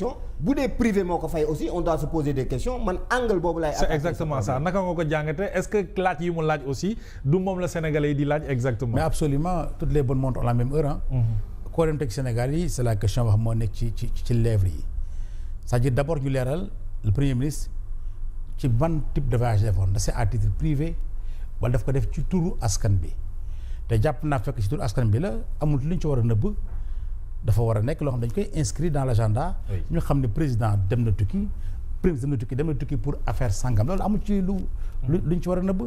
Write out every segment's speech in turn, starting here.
questions bu dee privé moo ko fay aussi on doit se poser des questions man angle boobu laay. c'est exactement ça naka nga ko jàngate est-ce que laaj yi mu laaj aussi du moom la Sénégalais yi di laaj exactement. mais absolument toutes les bonnes montres ont la même heure ah. koo dem teg Sénégal yi c'est la question wax moo nekk ci lèvres yi c'est-à-dire d'abord ñu leeral le premier ministre ci ban type de voyage defoon da c'est à titre privé wala daf ko def ci turu askan bi te jàpp naa fekk ci turu askan bi la amul lu ñu ci war a nëbb dafa war a nekk loo xam dañ koy inscrit dans l'agenda. ñu xam ne président dem na tukki dem na tukki pour affaire sangam loolu amul ci lu ñu ci war a nëbb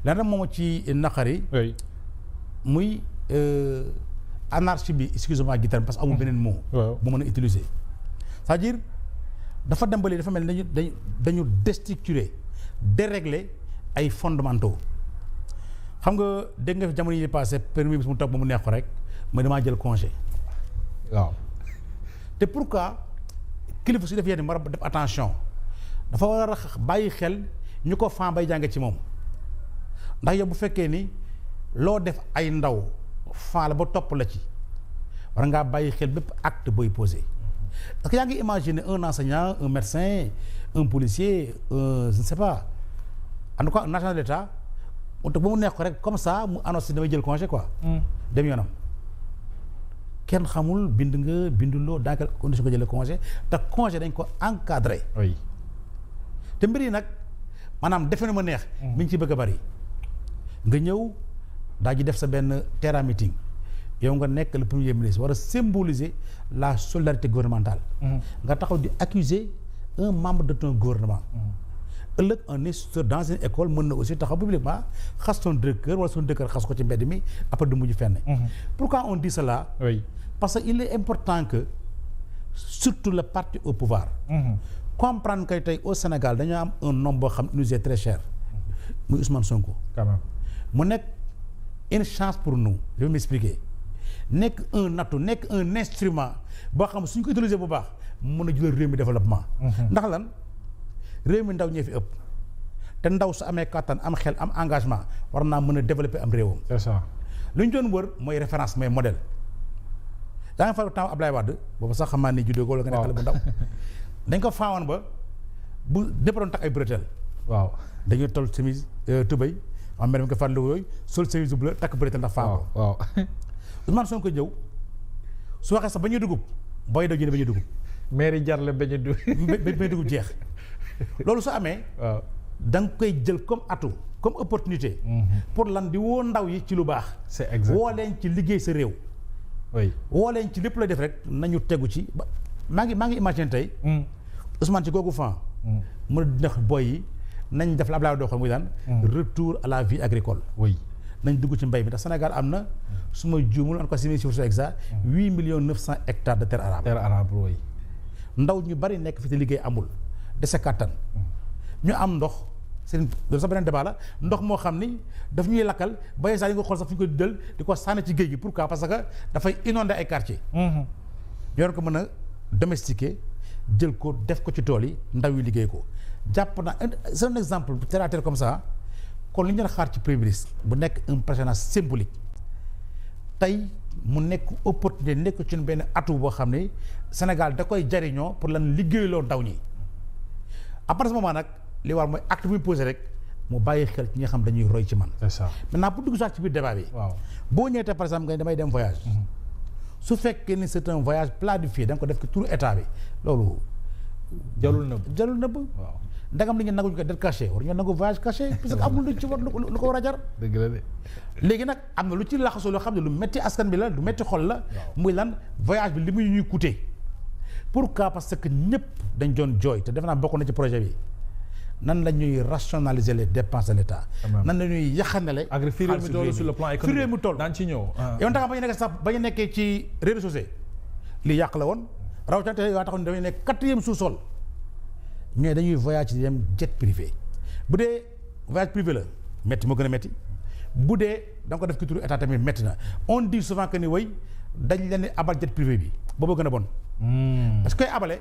leneen moom ci naqari. muy anarchie bi excusez-moi guitare parce que amul beneen mot. bu mën a utiliser c'est-à-dire dafa dem ba léegi dafa mel ni dañu déstructurer dérégler ay fondamentaux xam nga dégg nga fi jamono yi passé permis bis mu toog ba mu neex ko rek mais damaa jël congé. waaw te pourquoi kilifa su def yenn war a def attention dafa war a bàyyi xel ñu ko fan bay jànge ci moom ndax yow bu fekkee ni loo def ay ndaw fan la ba topp la ci war ngaa bàyyi xel bépp acte booy posé parce que yaa ngi imaginer un enseignant un médecin un policier je ne sais pas en tout cas un agent de l'État mu toog ba mu neex ko rek comme ça mu annoncé damay jël congé quoi. dem yoonam. kenn xamul bind nga binduloo dans quelle condition ko jëlee congé te congé dañ ko encadré. oui te mbir yi nag maanaam defe na ma neex. mi ngi ci bëgg a bari. nga ñëw daa ji def sa benn terrain meeting yow nga nekk le premier ministre war a symboliser la solidarité gouvernementale. nga taxaw di accuser un membre de ton gouvernement. ëllëg un instituteur dans une école mën na aussi taxaw publiquement xas son directeur wala son directeur xas ko ci mbedd mi après du mujj fenn. pourquoi on dit cela. oui parce que il est important que surtout le parti au pouvoir. comprendre que tey au Sénégal dañoo am un homme boo xam ne nous est très cher. muy Ousmane Sonko. quand même mu nekk une chance pour nous je vais m'expliquer nekk un atout nekk un instrument boo xam suñ ko utiliser bu baax mën a jural réew mi développement. ndax lan réew mi ndaw ñee fi ëpp te ndaw su amee kattan am xel am engagement war naa mën a développer am réewam. c'est ça lu ñu doon wër mooy référence mooy modèle. daa nga fa temps Ablaye Wade boobu sax xam naa ni juddoo ko la nga nekk xale bu ndaw dañ ko faawoon ba bu ñëpp doon takk ay bretelles. waaw dañuy tol chemise tubéy am mbir mi ko fàttaliku yooyu sol chemise bleu takk bretelle ndax faa ko. waaw Ousmane Sonko ñëw su waxee sax ba ñuy dugub booy daw jënd ba ñuy dugub. mairie jar la bañ a dugub jeex loolu su amee. waaw da nga koy jël comme atout comme opportunité. pour lan di woo ndaw yi ci lu baax. c'est exact woo leen ci liggéey sa réew. oui woo leen ci lépp la def rek nañu tegu ci ba maa ngi imaginer tey. Ousmane ci googu fan. mën a neex boy yi nañ def la Abdoulaye Wade waxoon muy daan. retour à la vie agricole. oui nañ dugg ci mbay mi ndax Sénégal am na su ma juumul en tout cas si mes chiffres exacts 8,900,000 hectares de terre arable. terre arabe oui. ndaw ñu bari nekk fi te liggéey amul dese kàttan ñu am ndox seen loolu sax beneen débat la ndox moo xam ni daf ñuy lakkal ba saa yi nga xool sax fi ñu ko dël di ko sànni ci géej gi pourquoi parce que dafay inonder ay quartiers. yoon ko mën a domestiquer jël ko def ko ci tool yi ndaw yi liggéey ko jàpp na c'est un exemple terre à terre comme ça kon li ñu doon xaar ci premier ministre bu nekk un personnage symbolique tey mu nekk opportunité nekk ci benn atout boo xam ne Sénégal da koy jariñoo pour lan liggéeyloo ndaw ñi à partir de ce moment nag li war mooy acte bi mu posé rek mu bàyyi xel ci ñi nga xam dañuy roy ci man. c'est ça maintenant pour dugg sax ci biir débat bi. waaw boo ñëwee par exemple nga damay dem voyage. su fekkee ni c'est un voyage planifié da nga ko def ci turu état bi loolu. jalul nëbb waaw ndagam li ñu nanguñu ko det caché war ñoo nangu voyage caché parce que amul lu ci war lu ko war a jar. dëgg la de. léegi nag am na lu ci laxasu loo xam ne lu metti askan bi la lu metti xol la. muy lan voyage bi li muy ñuy coûter. pourquoi parce que ñëpp dañ doon jooy te def naa bokk na ci projet bi nan la ñuy rationaliser les dépenses de l'État. nan la ñuy yaxanale. ak fi réew mi toll sur le plan économique fi réew mi toll daan ci ñëw. yow tax ba ñu nekk sax ba ñu nekkee ci réseaux sociaux li yàq la woon rawatina te yoo taxoon dañuy nekk 4e sous-sol mais dañuy voyage di dem jet privé bu dee voyage privé la métti moo gën a métti bu dee da nga ko def ci turu état tamit métti na on dit souvent que ni way dañ leen di abal jet privé bi boobu gën a bon. parce que koy abale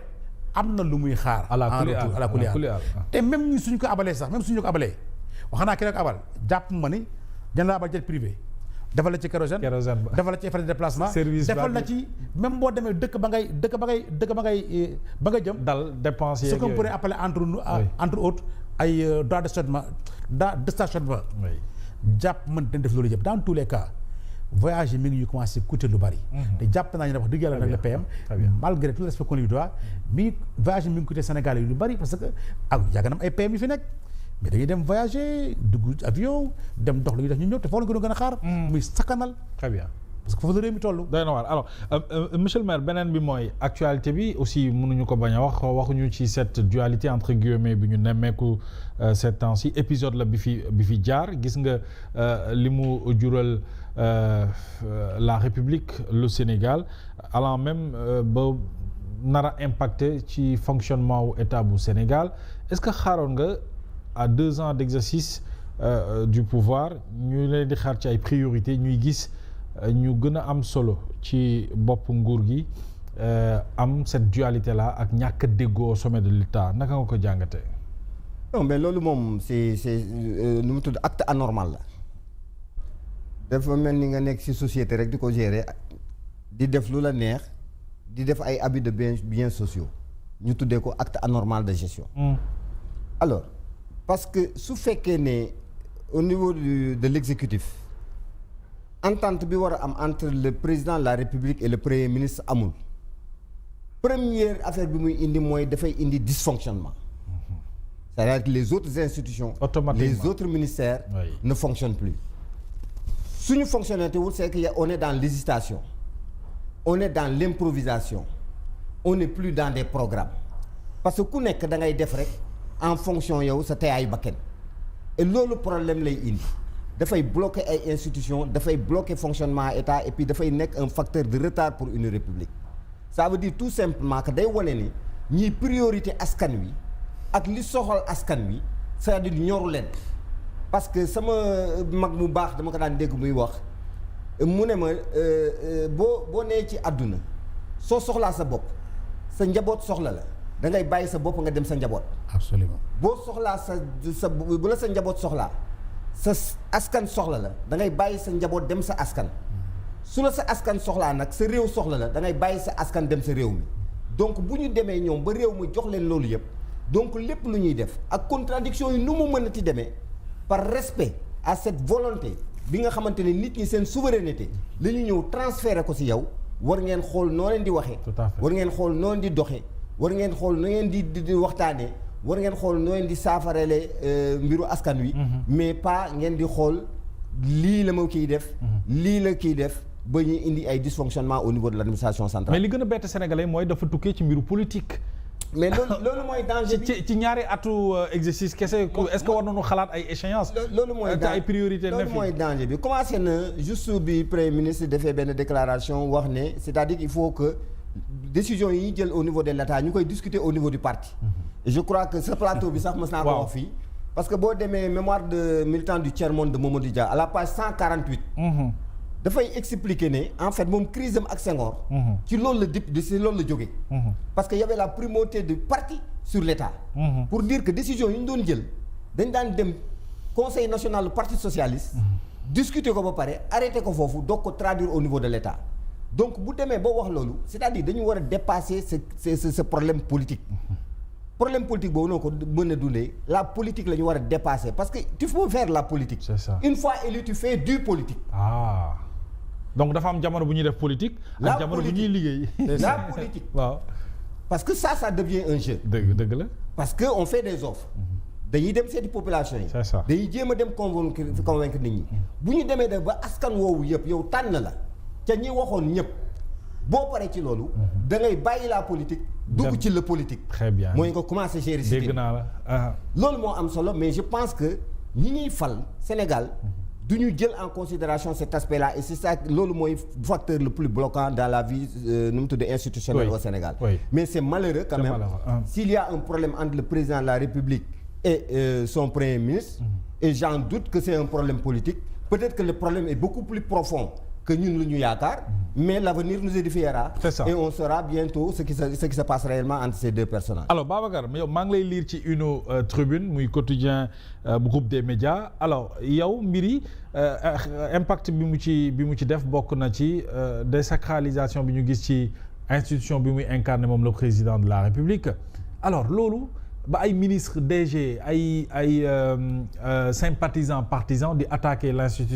am na lu muy xaar. à la kulli te même ñun suñu ko abalee sax même suñu ko abalee wax naa ki rek abal jàpp ma ni dañ la abal jet privé defal la ci kérosène ba defal la ci frais de déplacement defal na ci même boo demee dëkk ba nga jëm dal dépense ce qu'on pourrait appeler entre autres ay droits de stationnement jàpp mën dañ def loolu yëpp dans tous les cas voyage yi mi ngi ñu commencé coûter lu bari te jàpp naa ñu ne wax dëgg yàlla nag le PM malgré tout le respect qu'on lui doit voyage yi mi ngi coûter Sénégal yi lu bari parce que yàgg na am ay PM yu fi nekk mais dañuy dem voyager dugg avion dem dox lu ñuy def ñu ñëw te foofu la ñu gën a xaar muy sakkanal très bien parce que foofu la réew mi toll. doy na waar alors monsieur le maire beneen bi mooy actualité bi aussi mënuñu ko bañ a waxuñu ci cette dualité entre guillemets bi ñu nemmeeku ces temps-ci épisode la bi fi jaar gis nga li mu jural la République le Sénégal allant même ba nar a impacté ci fonctionnement wu état bu Sénégal est-ce que xaaroon nga à 2 ans d'exercice du pouvoir ñu leen di xaar ci ay priorités ñuy gis. ñu gën a am solo ci bopp nguur gi am cette dualité là ak ñàkk a déggoo au sommet de l'État naka nga ko jàngatee. non mais loolu moom c'est nu mu tudd acte anormal la dafa mel ni nga nekk ci société rek di ko gérer di def lu la neex di def ay abus de biens sociaux ñu tuddee ko acte anormal de gestion. alors parce que su fekkee ne au niveau de l'exécutif entente bi war a am entre le président de la République et le premier ministre amul première affaire bi muy indi mooy dafay indi dysfonctionnement c'est-à-dire que les autres institutions les autres ministères ne fonctionnent plus suñu fonctionné wul c'est que on est dans l'hésitation on est dans l'improvisation on n'est plus dans des programmes parce que ku nekk da ngay def rek en fonction yow sa teeyaayu bakken et loolu problème lay indi dafay bloquer ay institutions dafay bloquer fonctionnement état et puis dafay nekk un facteur de retard pour une république ça veut dire tout simplement que day wane ni ñiy priorité askan wi ak li soxal askan wi c'est-à-dire ñoru leen parce que sama mag mu baax dama ko daan dégg muy wax mu ne ma boo nee ci àdduna soo soxlaa sa bopp sa njaboot soxla la da ngay bàyyi sa bopp nga dem sa njaboot. absolument boo soxlaa sa bu la sa njaboot soxlaa sa askan soxla la da ngay bàyyi sa njaboot dem sa askan su la sa askan soxlaa nag sa réew soxla la da ngay bàyyi sa askan dem sa réew mi donc bu ñu demee ñoom ba réew mi jox leen loolu yëpp donc lépp lu ñuy def ak contradiction yi nu mu mënati demee par respect à cette volonté bi nga xamante ne nit ñi seen souveraineté la ñu ñëw transférer ko ci yow war ngeen xool noo leen di waxee war ngeen xool noo leen di doxee war ngeen xool noo ngeen di waxtaanee war ngeen xool noo leen di saafarele mbiru askan wi mais pas ngeen di xool lii la ma kiy def lii la kiy def ba ñuy indi ay dysfonctionnement au niveau de l'administration centrale. mais li gën a bett sénégalais mooy dafa tukkee ci mbiru politique. mais loolu mooy danger bi ci ñaari atu exercice kese est-ce que war nañu xalaat ay échéances. loolu mooy ay priorités loolu mooy danger bi commencé na juste bi premier ministre defee benn déclaration wax ne c'est-à-dire il faut que décision yi jël au niveau de l'État ñu koy discuter au niveau du parti. et je crois que ce plateau bi sax mës naa ko wax fii. parce que boo demee mémoire de militant du tiers-monde de Mamadou Dia à la page 148. dafay expliquer ne en fait moom crise am ak Senghor. ci loolu la ci loolu la jógee. parce que y avait la primauté du parti sur l'État. pour dire que décision yi ñu doon jël dañ daan dem conseil national du parti socialiste. discuter ko ba pare arrêter ko foofu doog ko traduire au niveau de l'État. donc bu demee boo wax loolu c'est-à-dire dañu war a dépasser ce problème politique. problème politique boobu noo ko mën a dundee la politique la ñu war a dépasser parce que tu faut faire la politique. c'est ça. Une fois élu tu fais du politique. donc dafa am jamono bu ñuy def politique. ak jamono bu ñuy liggéey. la politique waaw. parce que ça devient un jeu. dëgg la. parce que on fait des offres. dañuy dem seeti population yi. c'est ça. dañuy jéem a dem convaincre nit ñi. bu ñu demee de ba askan woowu yëpp yow tànn la ca ñi waxoon ñëpp boo paree ci loolu. da ngay bàyyi la politique. dugg ci le politique. très bien mooy nga commencer gérer. dégg naa la. loolu moo am solo mais je pense que ñi ñuy fal Sénégal. du ñu jël en considération cet aspect-là et c'est ça loolu mooy facteur le plus bloquant dans la vie nu mu tudd institutionnelle au Sénégal. mais c'est malheureux quand même s'il y a un problème entre le président de la République et son premier ministre. et j'en doute que c'est un problème politique peut-être que le problème est beaucoup plus profond que ñun lu ñu yaakaar mais l'avenir nous édifiera. C'est ça. Et on saura bientôt ce qui se passe réellement entre ces deux personnages. alors Babacar yow maa ngi lay lire ci une tribune muy quotidien groupe des médias alors yow mbiri impact bi mu ci def bokk na ci désacralisation bi ñu gis ci institution bi muy incarné moom le président de la République alors loolu ba ay ministre DG ay sympathisants partisans di attaquer l'institution